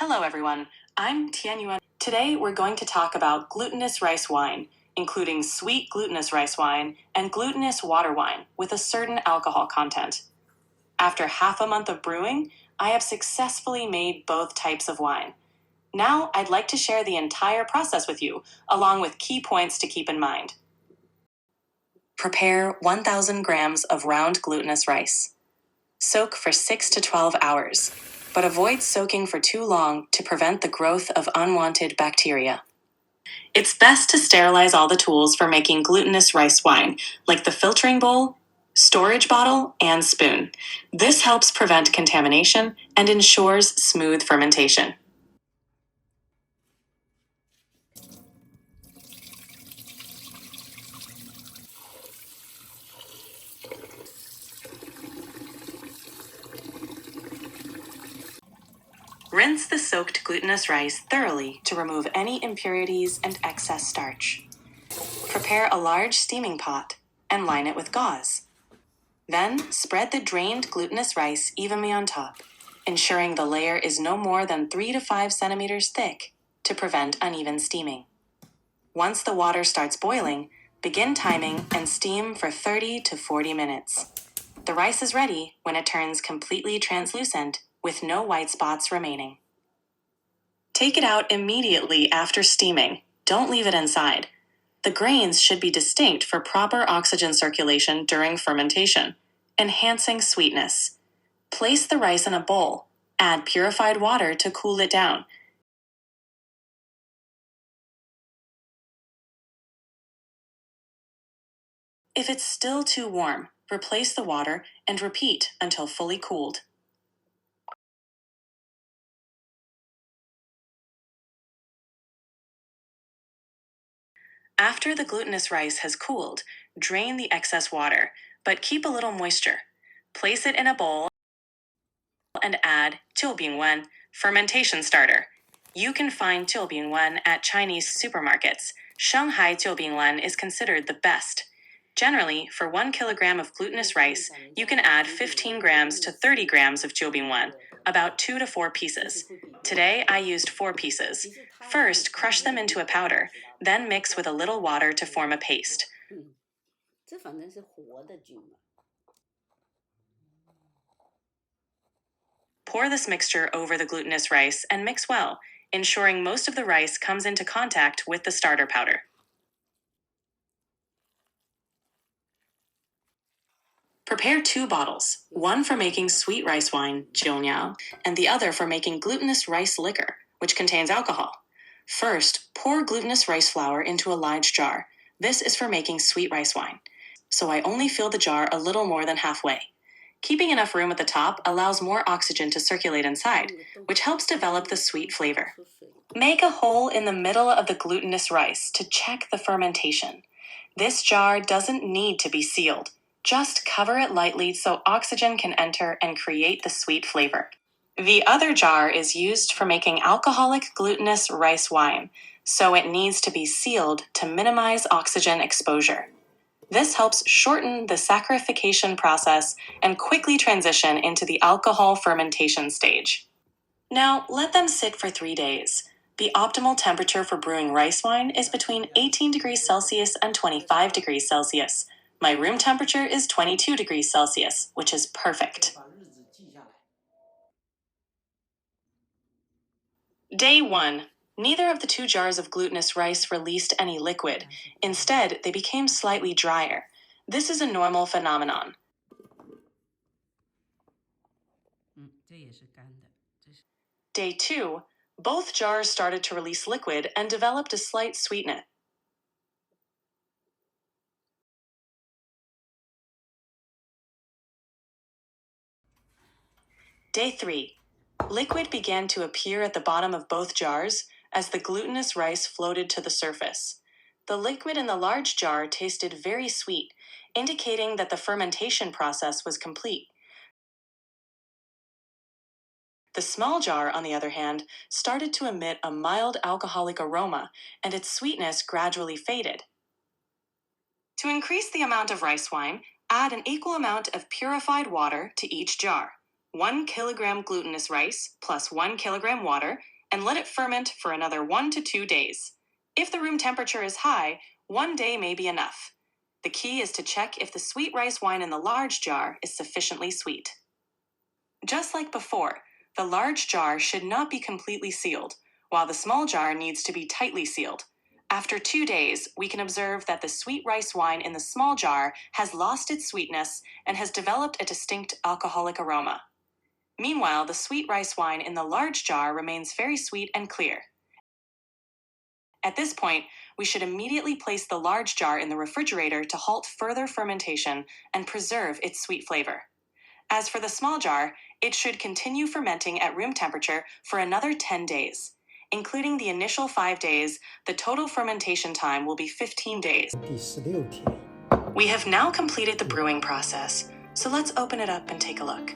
Hello everyone, I'm Tianyuan. Today we're going to talk about glutinous rice wine, including sweet glutinous rice wine and glutinous water wine with a certain alcohol content. After half a month of brewing, I have successfully made both types of wine. Now I'd like to share the entire process with you, along with key points to keep in mind. Prepare 1,000 grams of round glutinous rice. Soak for 6 to 12 hours, but avoid soaking for too long to prevent the growth of unwanted bacteria. It's best to sterilize all the tools for making glutinous rice wine, like the filtering bowl, storage bottle, and spoon. This helps prevent contamination and ensures smooth fermentation. Rinse the soaked glutinous rice thoroughly to remove any impurities and excess starch. Prepare a large steaming pot and line it with gauze. Then spread the drained glutinous rice evenly on top, ensuring the layer is no more than 3 to 5 centimeters thick to prevent uneven steaming. Once the water starts boiling, begin timing and steam for 30 to 40 minutes. The rice is ready when it turns completely translucent with no white spots remaining. Take it out immediately after steaming. Don't leave it inside. The grains should be distinct for proper oxygen circulation during fermentation, enhancing sweetness. Place the rice in a bowl. Add purified water to cool it down. If it's still too warm, replace the water and repeat until fully cooled. After the glutinous rice has cooled, drain the excess water, but keep a little moisture. Place it in a bowl and add jiubingwen, fermentation starter. You can find jiubingwen at Chinese supermarkets. Shanghai jiubingwen is considered the best. Generally, for 1 kilogram of glutinous rice, you can add 15 grams to 30 grams of jiubingwen, about 2 to 4 pieces. Today, I used 4 pieces. First, crush them into a powder, then mix with a little water to form a paste. Pour this mixture over the glutinous rice and mix well, ensuring most of the rice comes into contact with the starter powder. Prepare 2 bottles, one for making sweet rice wine, jiuniao, and the other for making glutinous rice liquor, which contains alcohol. First, pour glutinous rice flour into a large jar. This is for making sweet rice wine, so I only fill the jar a little more than halfway. Keeping enough room at the top allows more oxygen to circulate inside, which helps develop the sweet flavor. Make a hole in the middle of the glutinous rice to check the fermentation. This jar doesn't need to be sealed. Just cover it lightly so oxygen can enter and create the sweet flavor. The other jar is used for making alcoholic glutinous rice wine, so it needs to be sealed to minimize oxygen exposure. This helps shorten the saccharification process and quickly transition into the alcohol fermentation stage. Now, let them sit for 3 days. The optimal temperature for brewing rice wine is between 18 degrees Celsius and 25 degrees Celsius. My room temperature is 22 degrees Celsius, which is perfect. Day 1. Neither of the 2 jars of glutinous rice released any liquid. Instead, they became slightly drier. This is a normal phenomenon. Day 2. Both jars started to release liquid and developed a slight sweetness. Day 3. Liquid began to appear at the bottom of both jars as the glutinous rice floated to the surface. The liquid in the large jar tasted very sweet, indicating that the fermentation process was complete. The small jar, on the other hand, started to emit a mild alcoholic aroma, and its sweetness gradually faded. To increase the amount of rice wine, add an equal amount of purified water to each jar. 1 kilogram glutinous rice plus 1 kilogram water and let it ferment for another 1 to 2 days. If the room temperature is high, 1 day may be enough. The key is to check if the sweet rice wine in the large jar is sufficiently sweet. Just like before, the large jar should not be completely sealed, while the small jar needs to be tightly sealed. After 2 days, we can observe that the sweet rice wine in the small jar has lost its sweetness and has developed a distinct alcoholic aroma. Meanwhile, the sweet rice wine in the large jar remains very sweet and clear. At this point, we should immediately place the large jar in the refrigerator to halt further fermentation and preserve its sweet flavor. As for the small jar, it should continue fermenting at room temperature for another 10 days. Including the initial 5 days, the total fermentation time will be 15 days. 第16天。 We have now completed the brewing process, so let's open it up and take a look.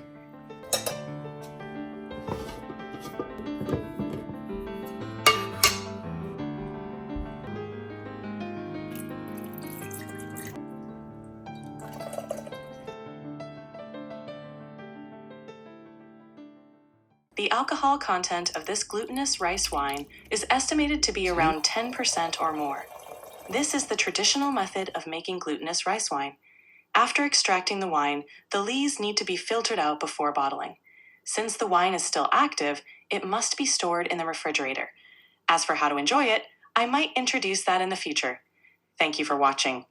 The alcohol content of this glutinous rice wine is estimated to be around 10% or more. This is the traditional method of making glutinous rice wine. After extracting the wine, the lees need to be filtered out before bottling. Since the wine is still active, it must be stored in the refrigerator. As for how to enjoy it, I might introduce that in the future. Thank you for watching.